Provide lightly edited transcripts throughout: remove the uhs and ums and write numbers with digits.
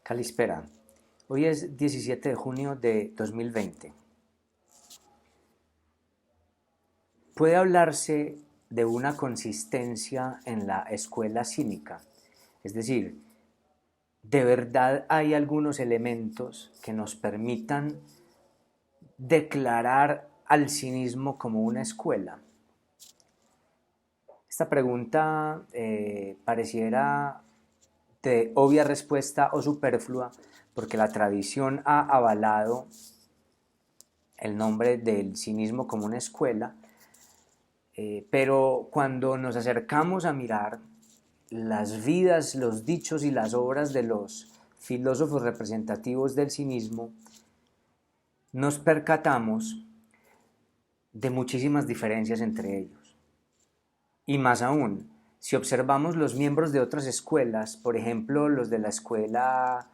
Calispera. Hoy es 17 de junio de 2020. Puede hablarse de una consistencia en la escuela cínica, es decir, de verdad hay algunos elementos que nos permitan declarar al cinismo como una escuela. Esta pregunta pareciera de obvia respuesta o superflua porque la tradición ha avalado el nombre del cinismo como una escuela, pero cuando nos acercamos a mirar las vidas, los dichos y las obras de los filósofos representativos del cinismo, nos percatamos de muchísimas diferencias entre ellos. Y más aún, si observamos los miembros de otras escuelas, por ejemplo, los de la escuela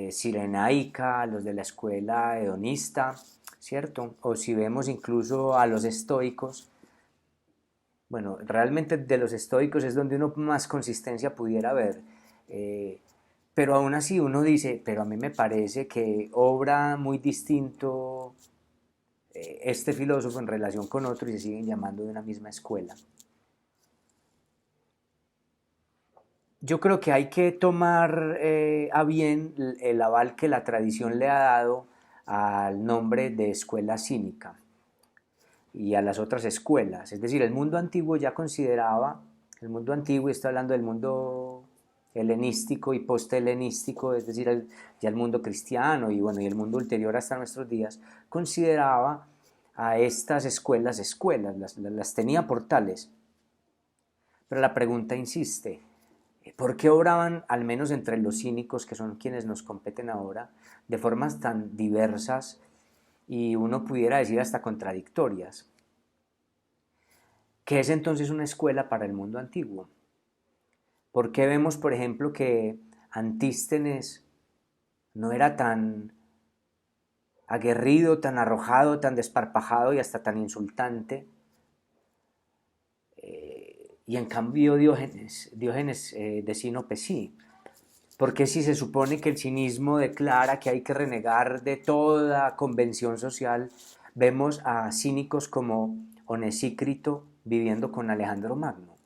sirenaica, los de la escuela hedonista, ¿cierto? O si vemos incluso a los estoicos, bueno, realmente de los estoicos es donde uno más consistencia pudiera ver, pero aún así uno dice, pero a mí me parece que obra muy distinto este filósofo en relación con otro y se siguen llamando de una misma escuela. Yo creo que hay que tomar a bien el aval que la tradición le ha dado al nombre de escuela cínica y a las otras escuelas. Es decir, el mundo antiguo ya consideraba, el mundo antiguo, y está hablando del mundo helenístico y post-helenístico, es decir, ya el mundo cristiano y, bueno, y el mundo ulterior hasta nuestros días, consideraba a estas escuelas escuelas, las tenía por tales. Pero la pregunta insiste, ¿por qué obraban, al menos entre los cínicos, que son quienes nos competen ahora, de formas tan diversas y uno pudiera decir hasta contradictorias? ¿Qué es entonces una escuela para el mundo antiguo? ¿Por qué vemos, por ejemplo, que Antístenes no era tan aguerrido, tan arrojado, tan desparpajado y hasta tan insultante? Y en cambio Diógenes de Sinope sí. Porque si se supone que el cinismo declara que hay que renegar de toda convención social, vemos a cínicos como Onesícrito viviendo con Alejandro Magno,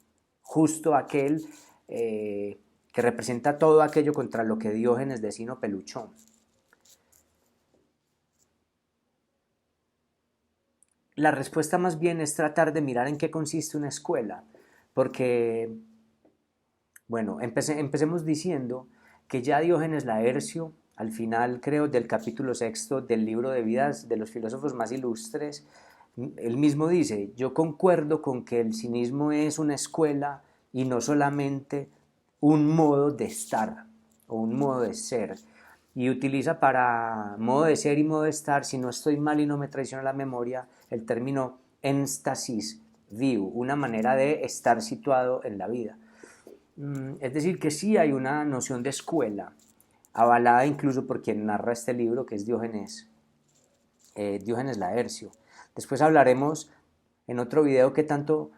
justo aquel que representa todo aquello contra lo que Diógenes de Sinope luchó. La respuesta más bien es tratar de mirar en qué consiste una escuela, porque, bueno, empecemos diciendo que ya Diógenes Laercio, al final creo del capítulo sexto del libro de vidas de los filósofos más ilustres, él mismo dice, yo concuerdo con que el cinismo es una escuela y no solamente un modo de estar o un modo de ser. Y utiliza para modo de ser y modo de estar, si no estoy mal y no me traiciona la memoria, el término énstasis viu, una manera de estar situado en la vida. Es decir, que sí hay una noción de escuela, avalada incluso por quien narra este libro, que es Diógenes Laercio. Después hablaremos en otro video qué tanto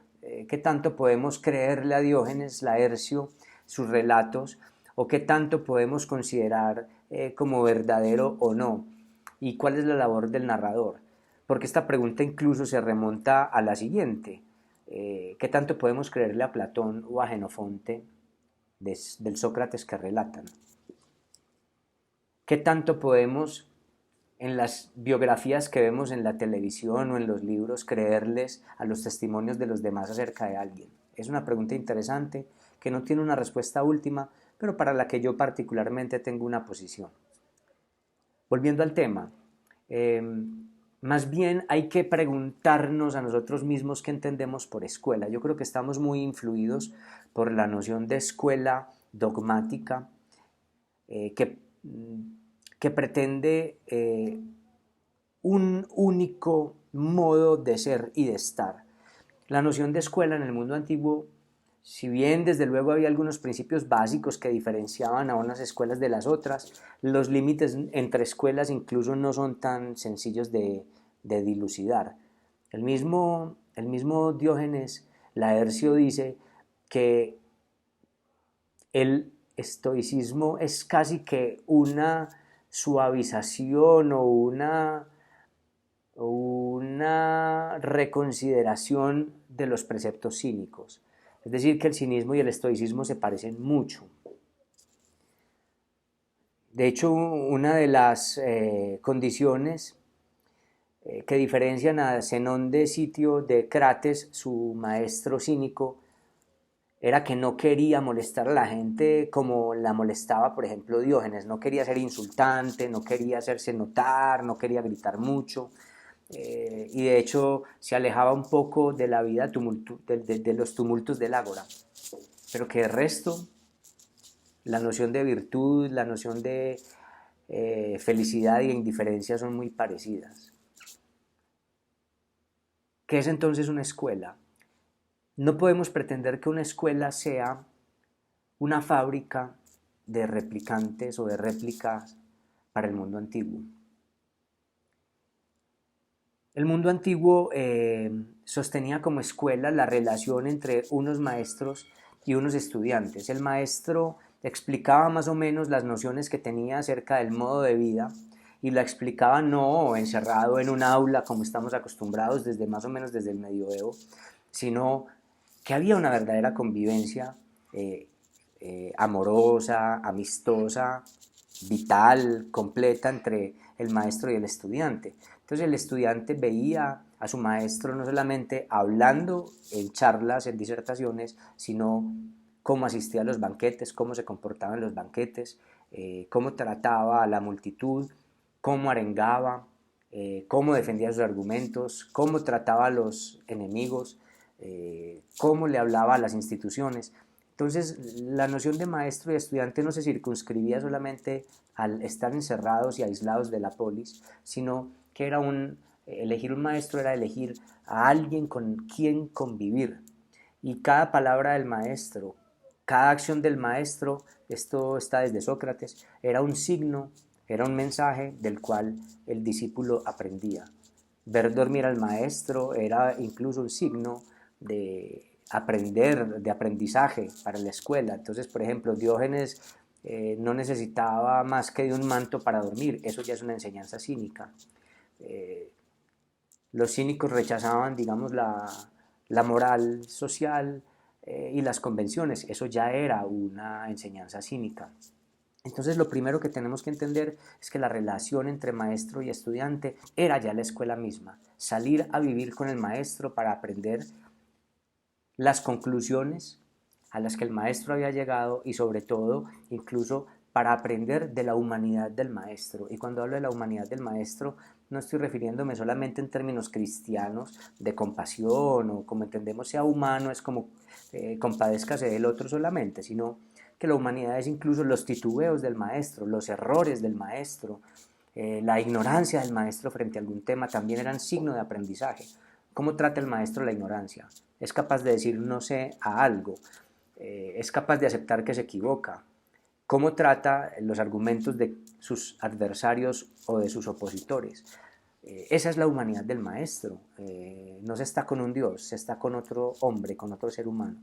podemos creerle a Diógenes Laercio sus relatos o qué tanto podemos considerar como verdadero o no, y cuál es la labor del narrador. Porque esta pregunta incluso se remonta a la siguiente. ¿Qué tanto podemos creerle a Platón o a Jenofonte del Sócrates que relatan? ¿Qué tanto podemos en las biografías que vemos en la televisión o en los libros creerles a los testimonios de los demás acerca de alguien? Es una pregunta interesante que no tiene una respuesta última, pero para la que yo particularmente tengo una posición. Volviendo al tema, eh, más bien hay que preguntarnos a nosotros mismos qué entendemos por escuela. Yo creo que estamos muy influidos por la noción de escuela dogmática que pretende un único modo de ser y de estar. La noción de escuela en el mundo antiguo, si bien desde luego había algunos principios básicos que diferenciaban a unas escuelas de las otras, los límites entre escuelas incluso no son tan sencillos de dilucidar. El mismo Diógenes Laercio dice que él estoicismo es casi que una suavización o una reconsideración de los preceptos cínicos. Es decir, que el cinismo y el estoicismo se parecen mucho. De hecho, una de las condiciones que diferencian a Zenón de Sitio de Crates, su maestro cínico, era que no quería molestar a la gente como la molestaba, por ejemplo, Diógenes. No quería ser insultante, no quería hacerse notar, no quería gritar mucho. Y de hecho se alejaba un poco de la vida de los tumultos del ágora. Pero que el resto, la noción de virtud, la noción de felicidad y indiferencia son muy parecidas. ¿Qué es entonces una escuela? No podemos pretender que una escuela sea una fábrica de replicantes o de réplicas para el mundo antiguo. El mundo antiguo sostenía como escuela la relación entre unos maestros y unos estudiantes. El maestro explicaba más o menos las nociones que tenía acerca del modo de vida y la explicaba no encerrado en un aula como estamos acostumbrados desde más o menos desde el medioevo, sino que había una verdadera convivencia amorosa, amistosa, vital, completa entre el maestro y el estudiante. Entonces el estudiante veía a su maestro no solamente hablando en charlas, en disertaciones, sino cómo asistía a los banquetes, cómo se comportaba en los banquetes, cómo trataba a la multitud, cómo arengaba, cómo defendía sus argumentos, cómo trataba a los enemigos, cómo le hablaba a las instituciones. Entonces, la noción de maestro y estudiante no se circunscribía solamente al estar encerrados y aislados de la polis, sino que elegir un maestro era elegir a alguien con quien convivir. Y cada palabra del maestro, cada acción del maestro, esto está desde Sócrates, era un signo, era un mensaje del cual el discípulo aprendía. Ver dormir al maestro era incluso un signo de aprender, de aprendizaje para la escuela. Entonces, por ejemplo, Diógenes no necesitaba más que de un manto para dormir, eso ya es una enseñanza cínica. Los cínicos rechazaban, digamos, la moral social y las convenciones, eso ya era una enseñanza cínica. Entonces lo primero que tenemos que entender es que la relación entre maestro y estudiante era ya la escuela misma, salir a vivir con el maestro para aprender las conclusiones a las que el maestro había llegado y sobre todo incluso para aprender de la humanidad del maestro. Y cuando hablo de la humanidad del maestro no estoy refiriéndome solamente en términos cristianos de compasión o como entendemos sea humano es como compadézcase del otro solamente, sino que la humanidad es incluso los titubeos del maestro, los errores del maestro, la ignorancia del maestro frente a algún tema también eran signo de aprendizaje. ¿Cómo trata el maestro la ignorancia? Es capaz de decir no sé a algo, es capaz de aceptar que se equivoca. ¿Cómo trata los argumentos de sus adversarios o de sus opositores? Esa es la humanidad del maestro. No se está con un Dios, se está con otro hombre, con otro ser humano.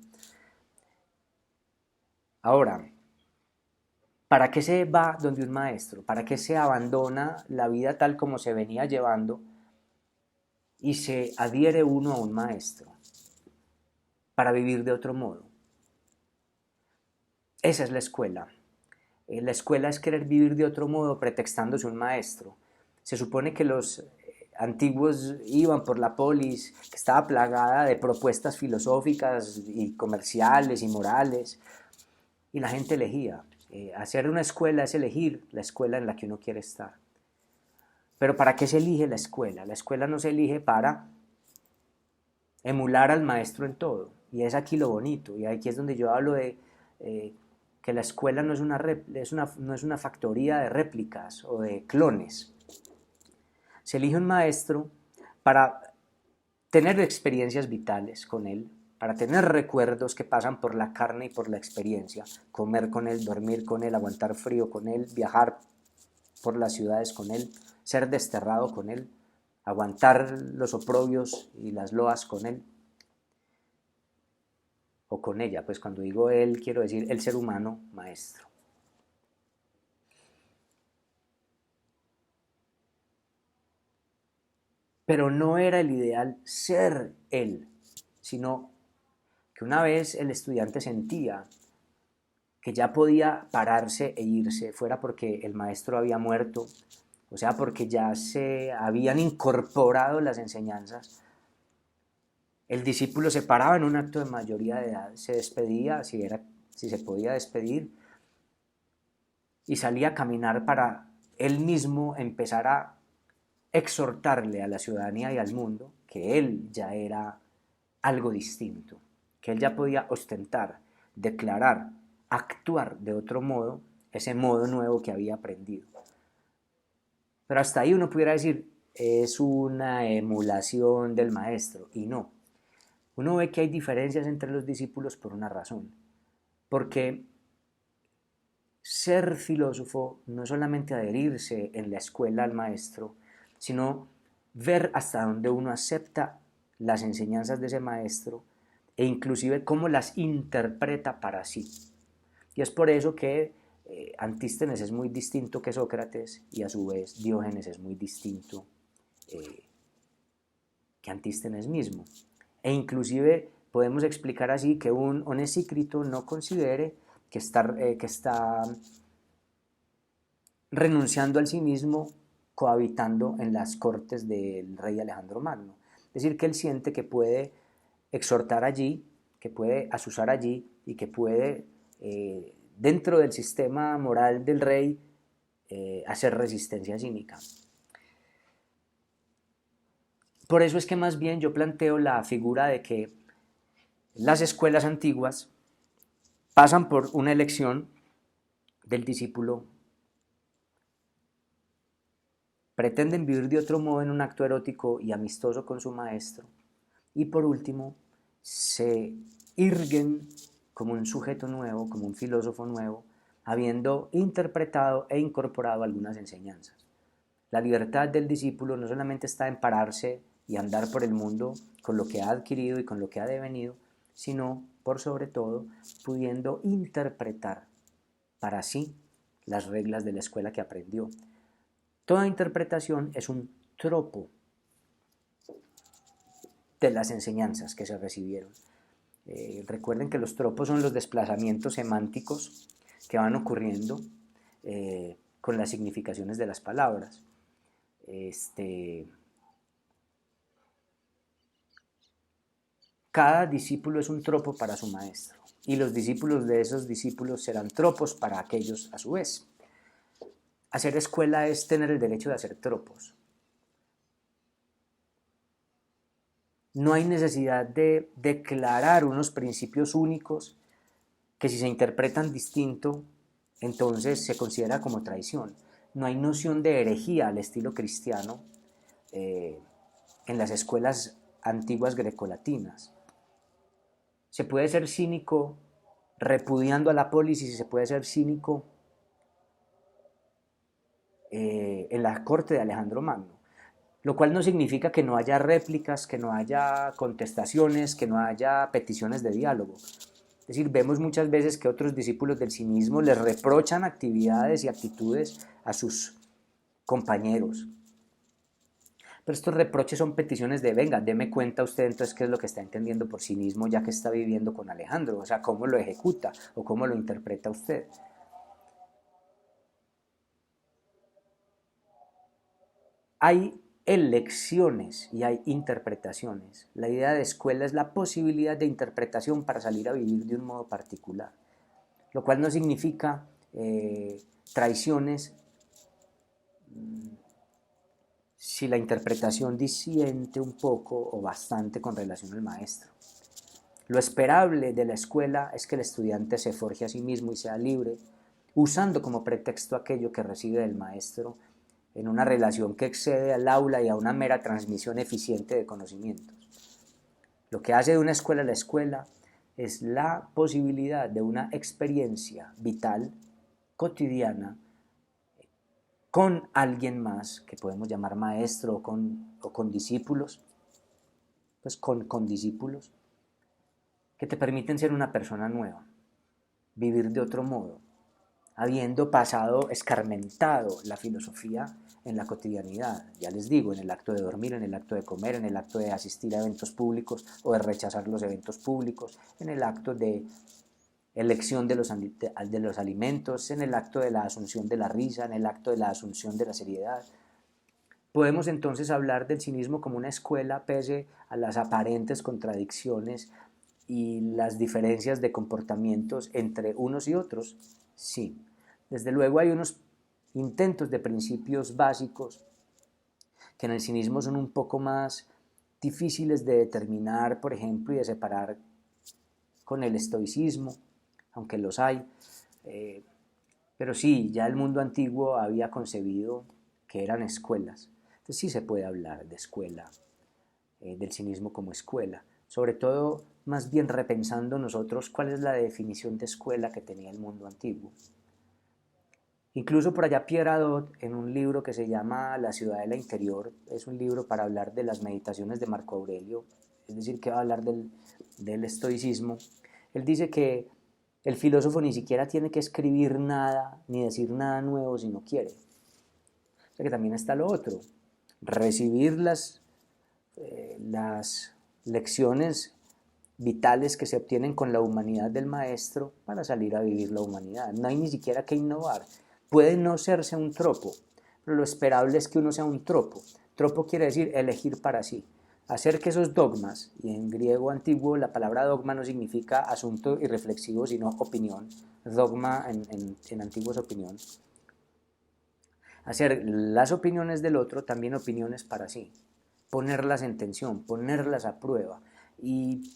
Ahora, ¿para qué se va donde un maestro? ¿Para qué se abandona la vida tal como se venía llevando y se adhiere uno a un maestro? Para vivir de otro modo. Esa es la escuela. La escuela es querer vivir de otro modo pretextándose un maestro. Se supone que los antiguos iban por la polis, que estaba plagada de propuestas filosóficas y comerciales y morales, y la gente elegía. Hacer una escuela es elegir la escuela en la que uno quiere estar. Pero ¿para qué se elige la escuela? La escuela no se elige para emular al maestro en todo. Y es aquí lo bonito, y aquí es donde yo hablo de que la escuela no es una factoría de réplicas o de clones. Se elige un maestro para tener experiencias vitales con él, para tener recuerdos que pasan por la carne y por la experiencia, comer con él, dormir con él, aguantar frío con él, viajar por las ciudades con él, ser desterrado con él, aguantar los oprobios y las loas con él, o con ella, pues cuando digo él quiero decir el ser humano maestro. Pero no era el ideal ser él, sino que una vez el estudiante sentía que ya podía pararse e irse, fuera porque el maestro había muerto, o sea, porque ya se habían incorporado las enseñanzas, el discípulo se paraba en un acto de mayoría de edad, se despedía, si se podía despedir, y salía a caminar para él mismo empezar a exhortarle a la ciudadanía y al mundo que él ya era algo distinto, que él ya podía ostentar, declarar, actuar de otro modo, ese modo nuevo que había aprendido. Pero hasta ahí uno pudiera decir, es una emulación del maestro, y no. Uno ve que hay diferencias entre los discípulos por una razón, porque ser filósofo no es solamente adherirse en la escuela al maestro, sino ver hasta dónde uno acepta las enseñanzas de ese maestro e inclusive cómo las interpreta para sí. Y es por eso que Antístenes es muy distinto que Sócrates y a su vez Diógenes es muy distinto eh, que Antístenes mismo. E inclusive podemos explicar así que un Onesícrito no considere que está renunciando al sí mismo, cohabitando en las cortes del rey Alejandro Magno. Es decir, que él siente que puede exhortar allí, que puede asusar allí y que puede, dentro del sistema moral del rey, hacer resistencia cínica. Por eso es que más bien yo planteo la figura de que las escuelas antiguas pasan por una elección del discípulo, pretenden vivir de otro modo en un acto erótico y amistoso con su maestro, y por último se irguen como un sujeto nuevo, como un filósofo nuevo, habiendo interpretado e incorporado algunas enseñanzas. La libertad del discípulo no solamente está en pararse y andar por el mundo con lo que ha adquirido y con lo que ha devenido, sino, por sobre todo, pudiendo interpretar para sí las reglas de la escuela que aprendió. Toda interpretación es un tropo de las enseñanzas que se recibieron. Recuerden que los tropos son los desplazamientos semánticos que van ocurriendo con las significaciones de las palabras. Cada discípulo es un tropo para su maestro y los discípulos de esos discípulos serán tropos para aquellos a su vez. Hacer escuela es tener el derecho de hacer tropos. No hay necesidad de declarar unos principios únicos que si se interpretan distinto, entonces se considera como traición. No hay noción de herejía al estilo cristiano en las escuelas antiguas grecolatinas. Se puede ser cínico repudiando a la polis y se puede ser cínico en la corte de Alejandro Magno, lo cual no significa que no haya réplicas, que no haya contestaciones, que no haya peticiones de diálogo. Es decir, vemos muchas veces que otros discípulos del cinismo les reprochan actividades y actitudes a sus compañeros. Pero estos reproches son peticiones de, venga, deme cuenta usted entonces qué es lo que está entendiendo por cinismo ya que está viviendo con Alejandro, o sea, cómo lo ejecuta o cómo lo interpreta usted. Hay elecciones y hay interpretaciones. La idea de escuela es la posibilidad de interpretación para salir a vivir de un modo particular, lo cual no significa traiciones si la interpretación disiente un poco o bastante con relación al maestro. Lo esperable de la escuela es que el estudiante se forje a sí mismo y sea libre, usando como pretexto aquello que recibe del maestro en una relación que excede al aula y a una mera transmisión eficiente de conocimientos. Lo que hace de una escuela la escuela es la posibilidad de una experiencia vital, cotidiana, con alguien más, que podemos llamar maestro o con discípulos, pues con discípulos, que te permiten ser una persona nueva, vivir de otro modo, habiendo pasado escarmentado la filosofía en la cotidianidad. Ya les digo, en el acto de dormir, en el acto de comer, en el acto de asistir a eventos públicos o de rechazar los eventos públicos, en el acto de elección de los alimentos, en el acto de la asunción de la risa, en el acto de la asunción de la seriedad. Podemos entonces hablar del cinismo como una escuela pese a las aparentes contradicciones y las diferencias de comportamientos entre unos y otros. Sí, desde luego hay unos intentos de principios básicos que en el cinismo son un poco más difíciles de determinar, por ejemplo, y de separar con el estoicismo, aunque los hay. Pero sí, ya el mundo antiguo había concebido que eran escuelas. Entonces sí se puede hablar de escuela, del cinismo como escuela. Sobre todo, más bien repensando nosotros cuál es la definición de escuela que tenía el mundo antiguo. Incluso por allá Pierre Hadot, en un libro que se llama La Ciudadela Interior, es un libro para hablar de las meditaciones de Marco Aurelio, es decir, que va a hablar del estoicismo. Él dice que el filósofo ni siquiera tiene que escribir nada ni decir nada nuevo si no quiere. O sea que también está lo otro, recibir las lecciones vitales que se obtienen con la humanidad del maestro para salir a vivir la humanidad. No hay ni siquiera que innovar. Puede no serse un tropo, pero lo esperable es que uno sea un tropo. Tropo quiere decir elegir para sí. Hacer que esos dogmas, y en griego antiguo la palabra dogma no significa asunto irreflexivo, sino opinión. Dogma en antiguo es opinión. Hacer las opiniones del otro también opiniones para sí. Ponerlas en tensión, ponerlas a prueba y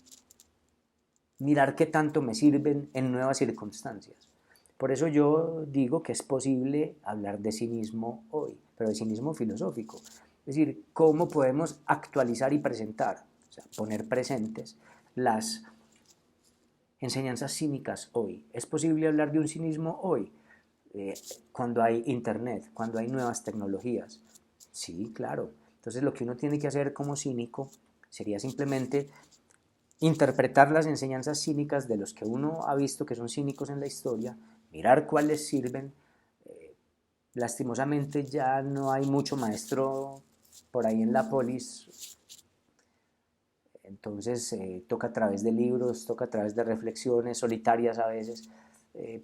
mirar qué tanto me sirven en nuevas circunstancias. Por eso yo digo que es posible hablar de cinismo hoy, pero de cinismo filosófico. Es decir, cómo podemos actualizar y presentar, o sea, poner presentes las enseñanzas cínicas hoy. ¿Es posible hablar de un cinismo hoy? Cuando hay internet, cuando hay nuevas tecnologías. Sí, claro. Entonces lo que uno tiene que hacer como cínico sería simplemente interpretar las enseñanzas cínicas de los que uno ha visto que son cínicos en la historia, mirar cuáles sirven. Lastimosamente ya no hay mucho maestro por ahí en la polis, entonces toca a través de libros, toca a través de reflexiones solitarias a veces,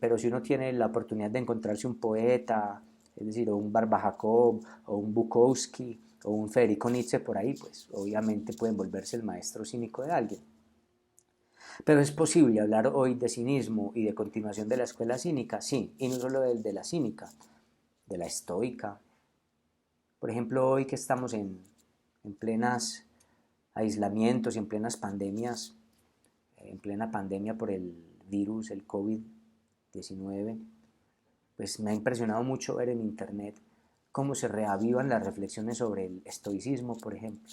pero si uno tiene la oportunidad de encontrarse un poeta, es decir, o un Barba Jacob, o un Bukowski, o un Federico Nietzsche por ahí, pues obviamente pueden volverse el maestro cínico de alguien. Pero es posible hablar hoy de cinismo y de continuación de la escuela cínica, sí, y no solo de la cínica, de la estoica. Por ejemplo, hoy que estamos en plenas aislamientos y en plenas pandemias, en plena pandemia por el virus, el COVID-19, pues me ha impresionado mucho ver en internet cómo se reavivan las reflexiones sobre el estoicismo, por ejemplo,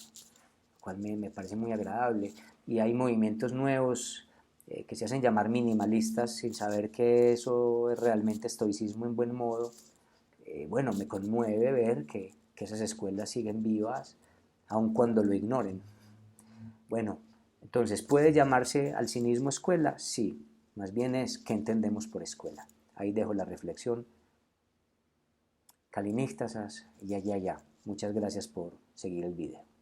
lo cual me parece muy agradable. Y hay movimientos nuevos que se hacen llamar minimalistas sin saber que eso es realmente estoicismo en buen modo. Bueno, me conmueve ver que esas escuelas siguen vivas, aun cuando lo ignoren. Bueno, entonces, ¿puede llamarse al cinismo escuela? Sí, más bien es ¿qué entendemos por escuela? Ahí dejo la reflexión. Kalinístasas, ya. Muchas gracias por seguir el video.